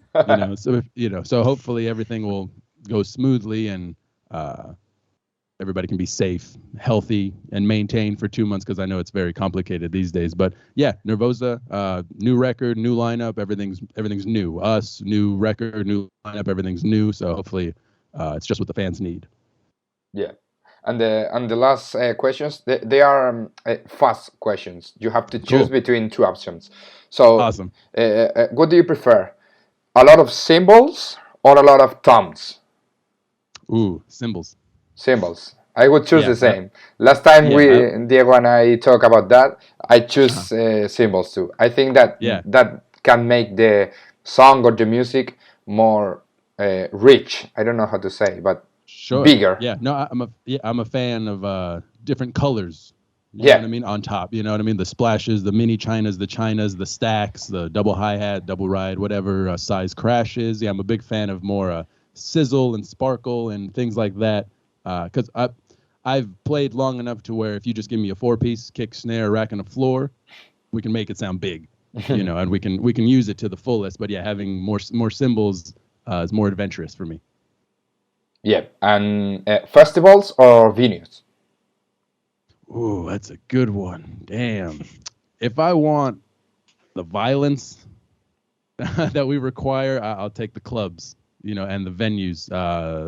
So hopefully everything will go smoothly and everybody can be safe, healthy, and maintained for 2 months, because I know it's very complicated these days. But yeah, Nervosa, new record, new lineup, everything's new. Us, new record, new lineup, everything's new. So hopefully, it's just what the fans need. Yeah, and the last questions, they are fast questions. You have to choose between two options. So awesome. What do you prefer? A lot of symbols or a lot of toms? Ooh, symbols. Symbols. I would choose the same. Last time Diego and I talk about that, I choose symbols too. I think that that can make the song or the music more rich. I don't know how to say, but bigger. Yeah, no, I'm a fan of different colors. You know what I mean? On top, you know what I mean? The splashes, the mini chinas, the stacks, the double hi-hat, double ride, whatever size crashes. Yeah, I'm a big fan of more sizzle and sparkle and things like that. Because I've played long enough to where if you just give me a 4-piece kick, snare, rack, and a floor, we can make it sound big, and we can use it to the fullest. But yeah, having more cymbals is more adventurous for me. Yeah, and festivals or venues? Ooh, that's a good one. Damn. If I want the violence that we require, I'll take the clubs. And the venues,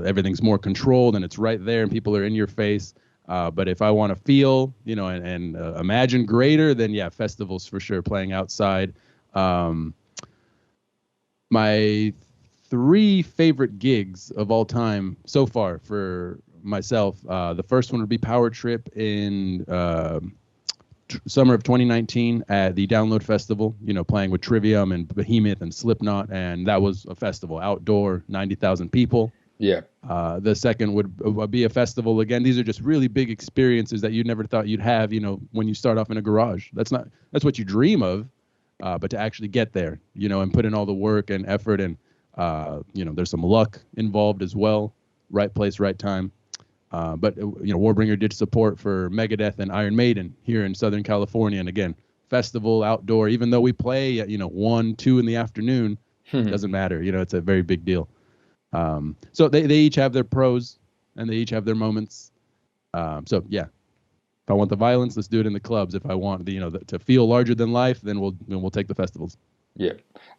everything's more controlled and it's right there and people are in your face. But if I want to feel, and imagine greater, then yeah, festivals for sure, playing outside. My 3 favorite gigs of all time so far for myself, the first one would be Power Trip in summer of 2019 at the Download Festival, playing with Trivium and Behemoth and Slipknot, and that was a festival, outdoor, 90,000 people. Yeah. The second would be a festival. Again, these are just really big experiences that you never thought you'd have, when you start off in a garage. That's what you dream of, but to actually get there, and put in all the work and effort and, there's some luck involved as well. Right place, right time. But Warbringer did support for Megadeth and Iron Maiden here in Southern California, and again, festival, outdoor. Even though we play at 1, 2 in the afternoon, doesn't matter. It's a very big deal. So they each have their pros and they each have their moments. So yeah, if I want the violence, let's do it in the clubs. If I want to feel larger than life, then we'll take the festivals. Yeah,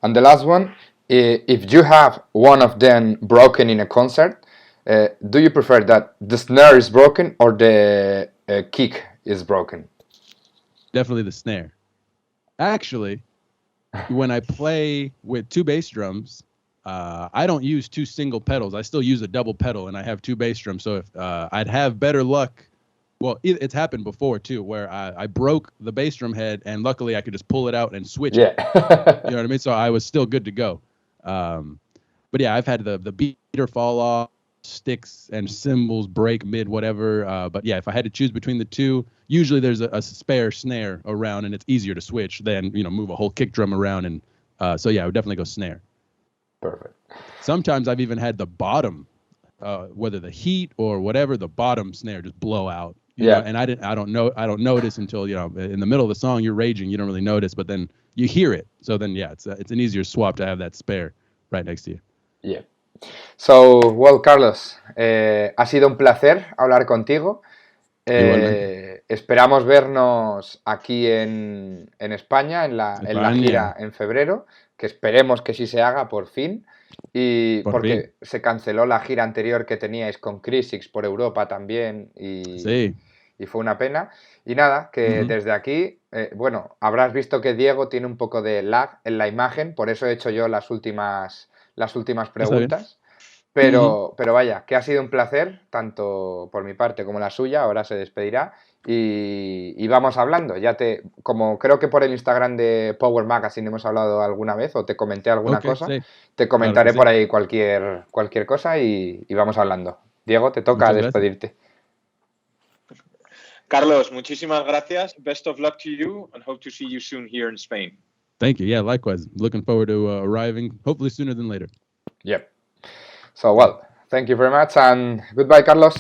and the last one, if you have one of them broken in a concert. Do you prefer that the snare is broken or the kick is broken? Definitely the snare. Actually, when I play with 2 bass drums, I don't use 2 single pedals. I still use a double pedal, and I have 2 bass drums. So if I'd have better luck, well, it's happened before too, where I broke the bass drum head, and luckily I could just pull it out and switch it. You know what I mean? So I was still good to go. But yeah, I've had the beater fall off, sticks and cymbals break mid whatever, but yeah, if I had to choose between the 2, usually there's a spare snare around and it's easier to switch than move a whole kick drum around, and so yeah, I would definitely go snare. Perfect. Sometimes I've even had the bottom, whether the heat or whatever, the bottom snare just blow out, You know, and I don't notice until, you know, in the middle of the song you're raging, you don't really notice, but then you hear it. So then, yeah, it's an easier swap to have that spare right next to you. Yeah. So, well, Carlos, ha sido un placer hablar contigo. Esperamos vernos aquí en España, en la gira en febrero, que esperemos que sí se haga por fin. Y porque se canceló la gira anterior que teníais con Cruz por Europa también y fue una pena. Y nada, que desde aquí, bueno, habrás visto que Diego tiene un poco de lag en la imagen, por eso he hecho yo las últimas preguntas. Pero vaya, que ha sido un placer, tanto por mi parte como la suya, ahora se despedirá. Y vamos hablando, como creo que por el Instagram de Power Magazine hemos hablado alguna vez o te comenté alguna cosa, te comentaré por ahí cualquier cosa y vamos hablando. Diego, te toca despedirte. Carlos, muchísimas gracias. Best of luck to you and hope to see you soon here in Spain. Thank you. Yeah, likewise. Looking forward to arriving, hopefully sooner than later. Yep. So, well, thank you very much and goodbye, Carlos.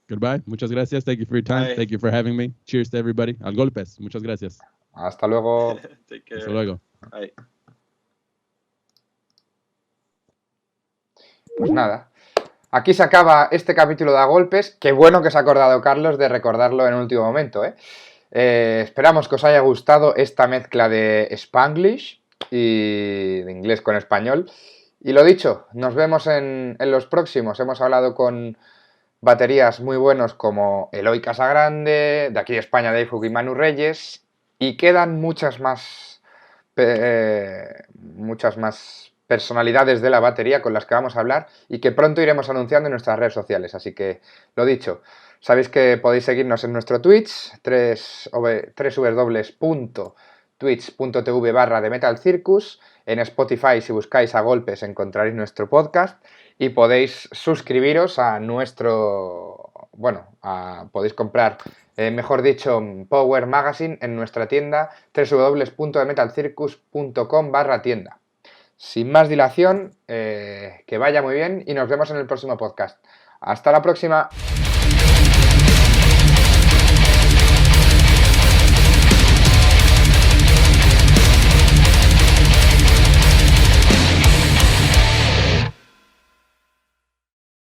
Goodbye. Muchas gracias. Thank you for your time. Bye. Thank you for having me. Cheers to everybody. Al golpes. Muchas gracias. Hasta luego. Take care. Hasta luego. Bye. Pues nada. Aquí se acaba este capítulo de A Golpes. Qué bueno que se ha acordado Carlos de recordarlo en el último momento, ¿eh? Esperamos que os haya gustado esta mezcla de Spanglish y de inglés con español. Y lo dicho, nos vemos en los próximos. Hemos hablado con baterías muy buenos como Eloy Casagrande, de aquí de España Dave Hook y Manu Reyes, y quedan muchas más personalidades de la batería con las que vamos a hablar y que pronto iremos anunciando en nuestras redes sociales. Así que, lo dicho, sabéis que podéis seguirnos en nuestro Twitch, www.twitch.tv/TheMetalCircus. En Spotify, si buscáis A Golpes, encontraréis nuestro podcast y podéis suscribiros a podéis comprar, mejor dicho, Power Magazine en nuestra tienda www.themetalcircus.com/tienda. Sin más dilación, que vaya muy bien y nos vemos en el próximo podcast. ¡Hasta la próxima!